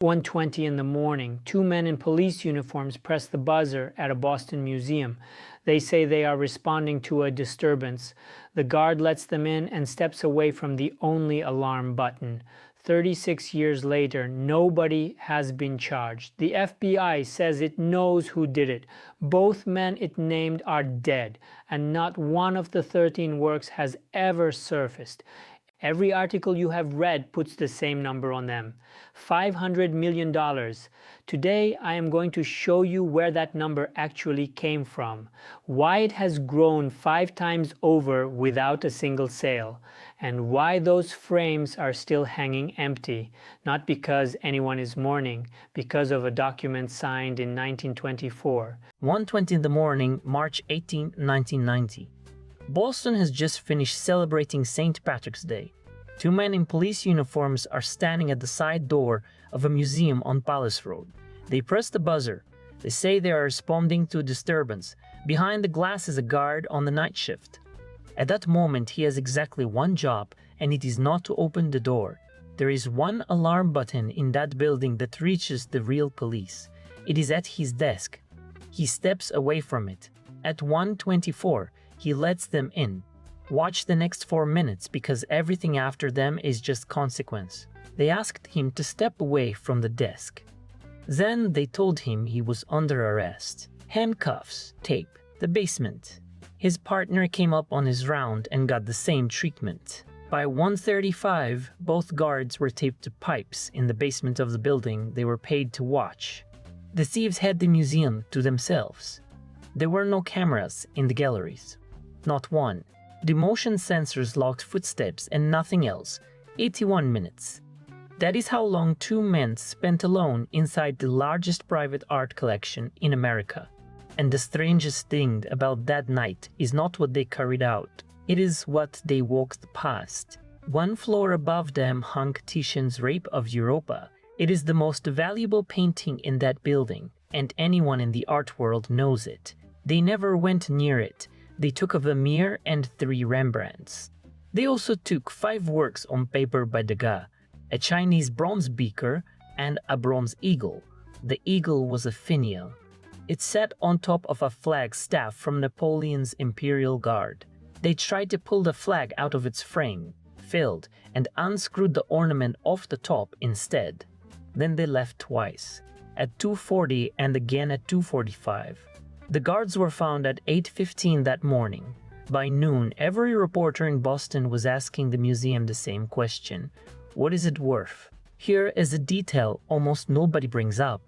1:20 in the morning, two men in police uniforms press the buzzer at a Boston museum. They say they are responding to a disturbance. The guard lets them in and steps away from the only alarm button. 36 years later, nobody has been charged. The FBI says it knows who did it. Both men it named are dead, and not one of the 13 works has ever surfaced. Every article you have read puts the same number on them. $500 million. Today I am going to show you where that number actually came from, why it has grown 5 times over without a single sale, and why those frames are still hanging empty, not because anyone is mourning, because of a document signed in 1924. 1:20 in the morning, March 18, 1990. Boston has just finished celebrating St. Patrick's Day. Two men in police uniforms are standing at the side door of a museum on Palace Road. They press the buzzer. They say they are responding to a disturbance. Behind the glass is a guard on the night shift. At that moment, he has exactly one job, and it is not to open the door. There is one alarm button in that building that reaches the real police. It is at his desk. He steps away from it. At 1:24, he lets them in. Watch the next 4 minutes because everything after them is just consequence. They asked him to step away from the desk. Then they told him he was under arrest. Handcuffs, tape, the basement. His partner came up on his round and got the same treatment. By 1:35, both guards were taped to pipes in the basement of the building they were paid to watch. The thieves had the museum to themselves. There were no cameras in the galleries. Not one. The motion sensors logged footsteps and nothing else. 81 minutes. That is how long two men spent alone inside the largest private art collection in America. And the strangest thing about that night is not what they carried out. It is what they walked past. One floor above them hung Titian's Rape of Europa. It is the most valuable painting in that building, and anyone in the art world knows it. They never went near it. They took a Vermeer and 3 Rembrandts. They also took 5 works on paper by Degas, a Chinese bronze beaker and a bronze eagle. The eagle was a finial. It sat on top of a flag staff from Napoleon's Imperial Guard. They tried to pull the flag out of its frame, failed, and unscrewed the ornament off the top instead. Then they left twice, at 2:40 and again at 2:45. The guards were found at 8:15 that morning. By noon, every reporter in Boston was asking the museum the same question. What is it worth? Here is a detail almost nobody brings up.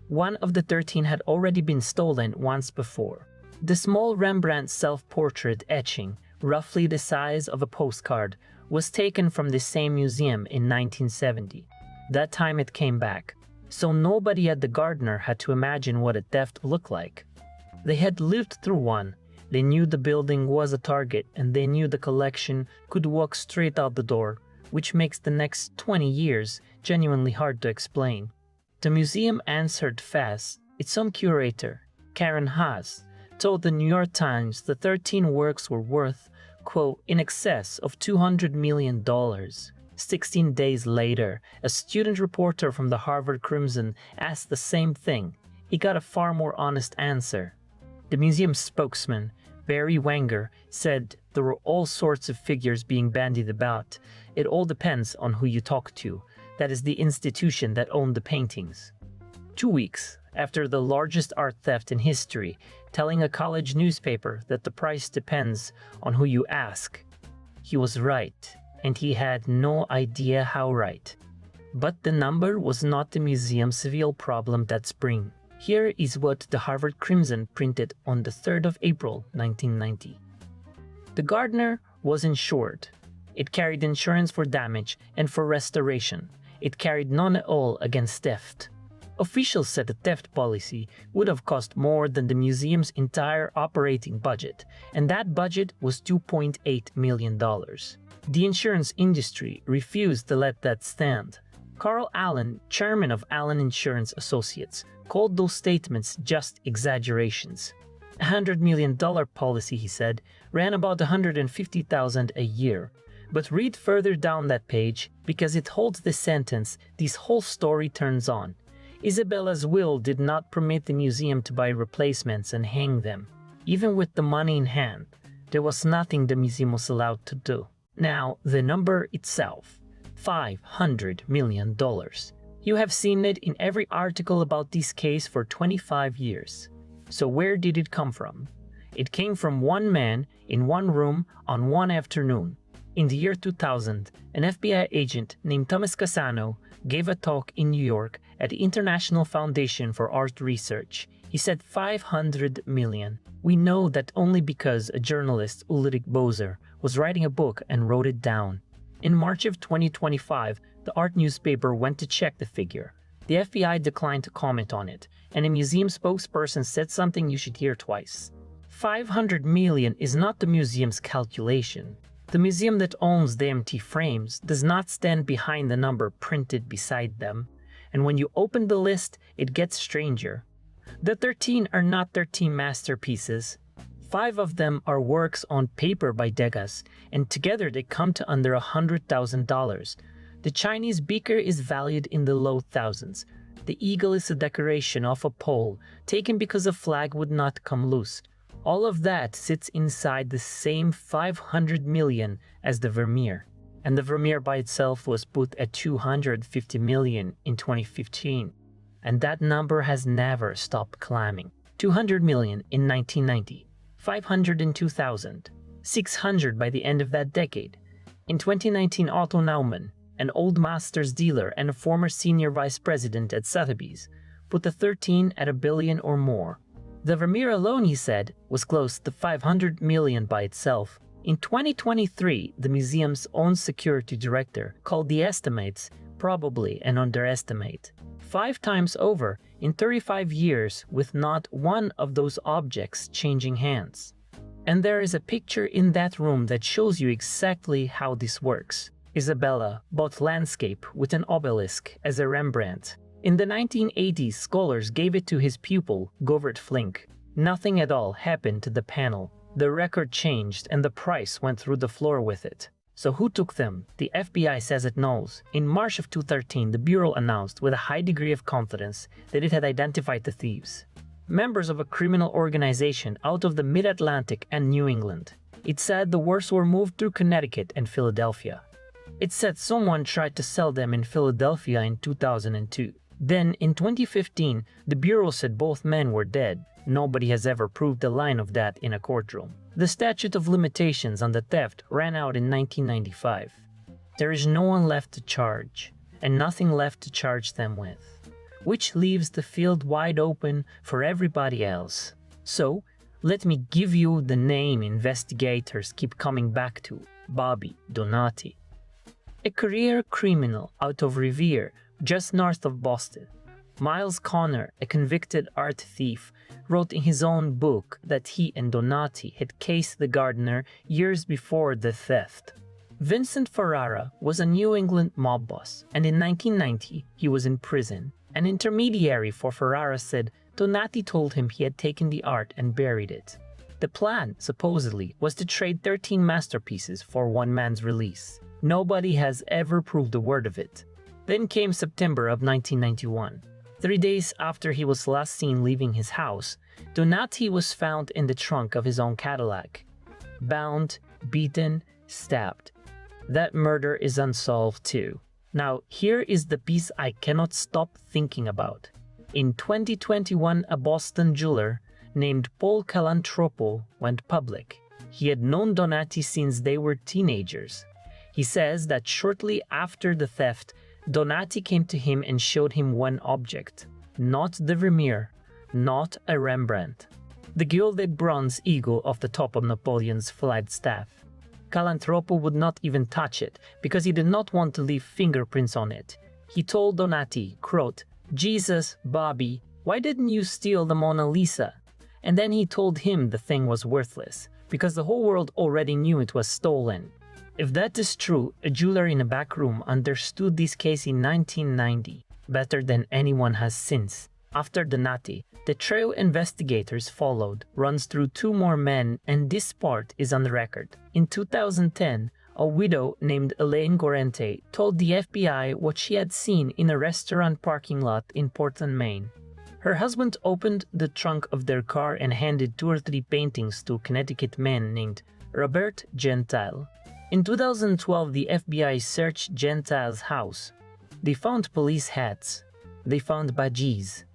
One of the 13 had already been stolen once before. The small Rembrandt self-portrait etching, roughly the size of a postcard, was taken from the same museum in 1970. That time it came back, so nobody at the Gardner had to imagine what a theft looked like. They had lived through one. They knew the building was a target, and they knew the collection could walk straight out the door, which makes the next 20 years genuinely hard to explain. The museum answered fast. Its own curator, Karen Haas, told the New York Times the 13 works were worth, quote, in excess of $200 million. 16 days later, a student reporter from the Harvard Crimson asked the same thing. He got a far more honest answer. The museum spokesman, Barry Wenger, said there were all sorts of figures being bandied about. It all depends on who you talk to. That is the institution that owned the paintings. 2 weeks after the largest art theft in history, telling a college newspaper that the price depends on who you ask. He was right, and he had no idea how right. But the number was not the museum's real problem that spring. Here is what the Harvard Crimson printed on the 3rd of April, 1990. The Gardner was insured. It carried insurance for damage and for restoration. It carried none at all against theft. Officials said the theft policy would have cost more than the museum's entire operating budget, and that budget was $2.8 million. The insurance industry refused to let that stand. Carl Allen, chairman of Allen Insurance Associates, called those statements just exaggerations. $100 million policy, he said, ran about $150,000 a year. But read further down that page, because it holds the sentence this whole story turns on. Isabella's will did not permit the museum to buy replacements and hang them. Even with the money in hand, there was nothing the museum was allowed to do. Now, the number itself, $500 million. You have seen it in every article about this case for 25 years. So where did it come from? It came from one man in one room on one afternoon. In the year 2000, an FBI agent named Thomas Cassano gave a talk in New York at the International Foundation for Art Research. He said 500 million. We know that only because a journalist, Ulrich Boser, was writing a book and wrote it down. In March of 2025, the art newspaper went to check the figure. The FBI declined to comment on it, and a museum spokesperson said something you should hear twice. 500 million is not the museum's calculation. The museum that owns the empty frames does not stand behind the number printed beside them, and when you open the list, it gets stranger. The 13 are not 13 masterpieces. 5 of them are works on paper by Degas, and together they come to under $100,000. The Chinese beaker is valued in the low thousands. The eagle is a decoration off a pole, taken because a flag would not come loose. All of that sits inside the same 500 million as the Vermeer. And the Vermeer by itself was put at 250 million in 2015. And that number has never stopped climbing. 200 million in 1990, 500 in 2000, 600 by the end of that decade. In 2019, Otto Naumann, an old Masters dealer and a former senior vice president at Sotheby's, put the 13 at $1 billion or more. The Vermeer alone, he said, was close to 500 million by itself. In 2023, the museum's own security director called the estimates probably an underestimate. 5 times over in 35 years with not one of those objects changing hands. And there is a picture in that room that shows you exactly how this works. Isabella bought landscape with an obelisk as a Rembrandt. In the 1980s, scholars gave it to his pupil, Govert Flink. Nothing at all happened to the panel. The record changed and the price went through the floor with it. So who took them? The FBI says it knows. In March of 2013, the Bureau announced with a high degree of confidence that it had identified the thieves. Members of a criminal organization out of the Mid-Atlantic and New England. It said the works were moved through Connecticut and Philadelphia. It said someone tried to sell them in Philadelphia in 2002. Then, in 2015, the Bureau said both men were dead. Nobody has ever proved a line of that in a courtroom. The statute of limitations on the theft ran out in 1995. There is no one left to charge, and nothing left to charge them with, which leaves the field wide open for everybody else. So, let me give you the name investigators keep coming back to: Bobby Donati. A career criminal out of Revere, just north of Boston. Miles Connor, a convicted art thief, wrote in his own book that he and Donati had cased the Gardner years before the theft. Vincent Ferrara was a New England mob boss, and in 1990 he was in prison. An intermediary for Ferrara said Donati told him he had taken the art and buried it. The plan, supposedly, was to trade 13 masterpieces for one man's release. Nobody has ever proved a word of it. Then came September of 1991. 3 days after he was last seen leaving his house, Donati was found in the trunk of his own Cadillac. Bound, beaten, stabbed. That murder is unsolved too. Now, here is the piece I cannot stop thinking about. In 2021, a Boston jeweler named Paul Calantropo went public. He had known Donati since they were teenagers. He says that shortly after the theft, Donati came to him and showed him one object. Not the Vermeer, not a Rembrandt. The gilded bronze eagle off the top of Napoleon's flagstaff. Calantropo would not even touch it because he did not want to leave fingerprints on it. He told Donati, quote, "Jesus, Bobby, why didn't you steal the Mona Lisa?" And then he told him the thing was worthless because the whole world already knew it was stolen. If that is true, a jeweler in a back room understood this case in 1990 better than anyone has since. After Donati, the trail investigators followed runs through 2 more men, and this part is on the record. In 2010, A widow named Elaine Gorente told the FBI what she had seen in a restaurant parking lot in Portland, Maine. Her husband opened the trunk of their car and handed 2 or 3 paintings to a Connecticut man named Robert Gentile. In 2012, the FBI searched Gentile's house. They found police hats, they found badges,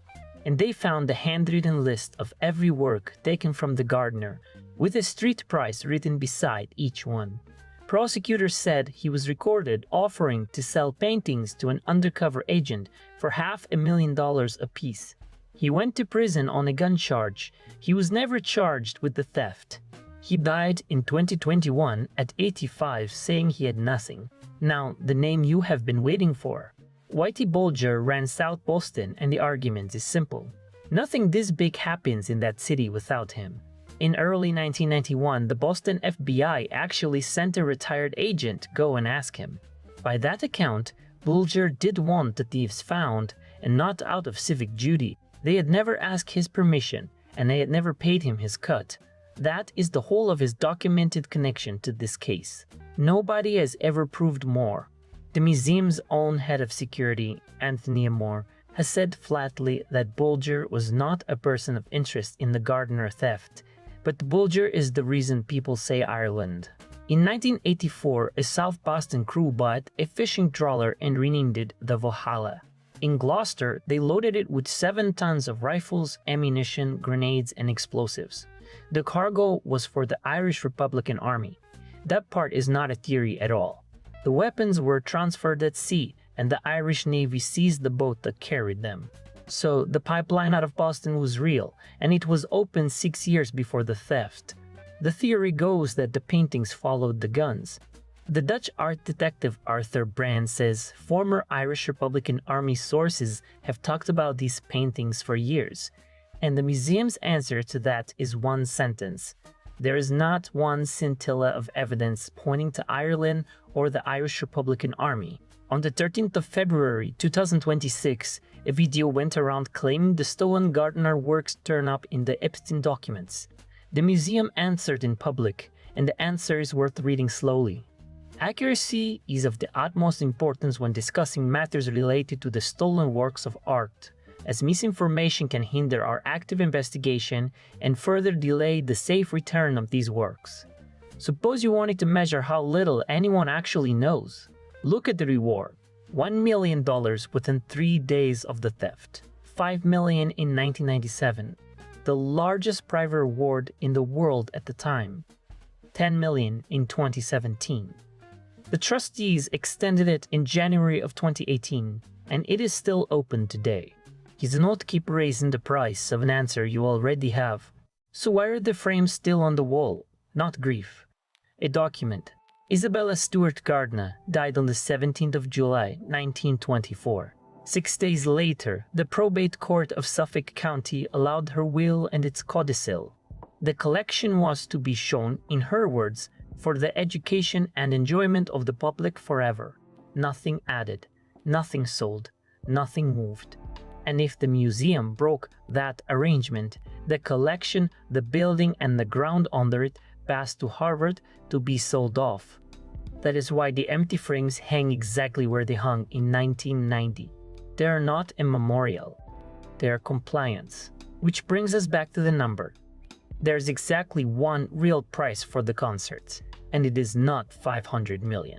and they found a handwritten list of every work taken from the Gardner, with a street price written beside each one. Prosecutors said he was recorded offering to sell paintings to an undercover agent for $500,000 apiece. He went to prison on a gun charge. He was never charged with the theft. He died in 2021 at 85, saying he had nothing. Now, the name you have been waiting for. Whitey Bulger ran South Boston, and the argument is simple. Nothing this big happens in that city without him. In early 1991, the Boston FBI actually sent a retired agent go and ask him. By that account, Bulger did want the thieves found, and not out of civic duty. They had never asked his permission, and they had never paid him his cut. That is the whole of his documented connection to this case. Nobody has ever proved more. The museum's own head of security, Anthony Amore, has said flatly that Bulger was not a person of interest in the Gardner theft, but Bulger is the reason people say Ireland. In 1984, a South Boston crew bought a fishing trawler and renamed it the Valhalla. In Gloucester, they loaded it with 7 tons of rifles, ammunition, grenades, and explosives. The cargo was for the Irish Republican Army. That part is not a theory at all. The weapons were transferred at sea, and the Irish Navy seized the boat that carried them. So the pipeline out of Boston was real, and it was opened 6 years before the theft. The theory goes that the paintings followed the guns. The Dutch art detective Arthur Brand says former Irish Republican Army sources have talked about these paintings for years, and the museum's answer to that is one sentence. There is not one scintilla of evidence pointing to Ireland or the Irish Republican Army. On the 13th of February 2026, a video went around claiming the stolen Gardner works turn up in the Epstein documents. The museum answered in public, and the answer is worth reading slowly. Accuracy is of the utmost importance when discussing matters related to the stolen works of art, as misinformation can hinder our active investigation and further delay the safe return of these works. Suppose you wanted to measure how little anyone actually knows. Look at the reward. $1 million within 3 days of the theft. $5 million in 1997. The largest private reward in the world at the time. $10 million in 2017. The trustees extended it in January of 2018, and it is still open today. You do not keep raising the price of an answer you already have. So why are the frames still on the wall? Not grief. A document. Isabella Stewart Gardner died on the 17th of July, 1924. 6 days later, the probate court of Suffolk County allowed her will and its codicil. The collection was to be shown, in her words, for the education and enjoyment of the public forever. Nothing added, nothing sold, nothing moved. And if the museum broke that arrangement, the collection, the building, and the ground under it passed to Harvard to be sold off. That is why the empty frames hang exactly where they hung in 1990. They are not a memorial. They are compliance. Which brings us back to the number. There's exactly one real price for the concerts, and it is not $500 million.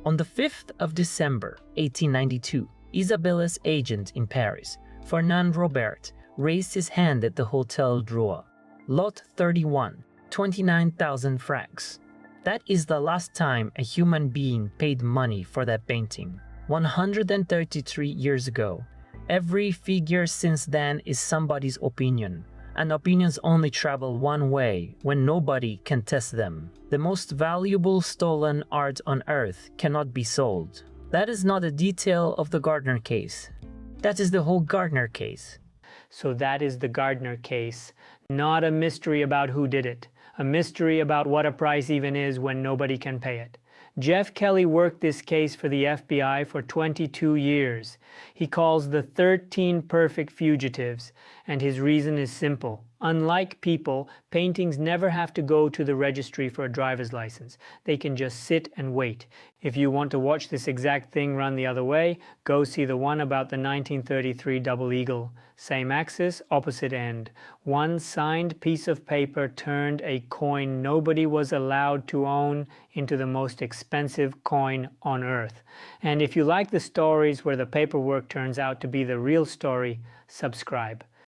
On the 5th of December, 1892, Isabella's agent in Paris, Fernand Robert, raised his hand at the Hotel Drouot. Lot 31, 29,000 francs. That is the last time a human being paid money for that painting. 133 years ago. Every figure since then is somebody's opinion, and opinions only travel one way when nobody can test them. The most valuable stolen art on earth cannot be sold. That is not a detail of the Gardner case. That is the whole Gardner case. So that is the Gardner case, not a mystery about who did it, a mystery about what a price even is when nobody can pay it. Jeff Kelly worked this case for the FBI for 22 years. He calls the 13 perfect fugitives, and his reason is simple. Unlike people, paintings never have to go to the registry for a driver's license. They can just sit and wait. If you want to watch this exact thing run the other way, go see the one about the 1933 double eagle. Same axis, opposite end. One signed piece of paper turned a coin nobody was allowed to own into the most expensive coin on earth. And if you like the stories where the paperwork turns out to be the real story, subscribe.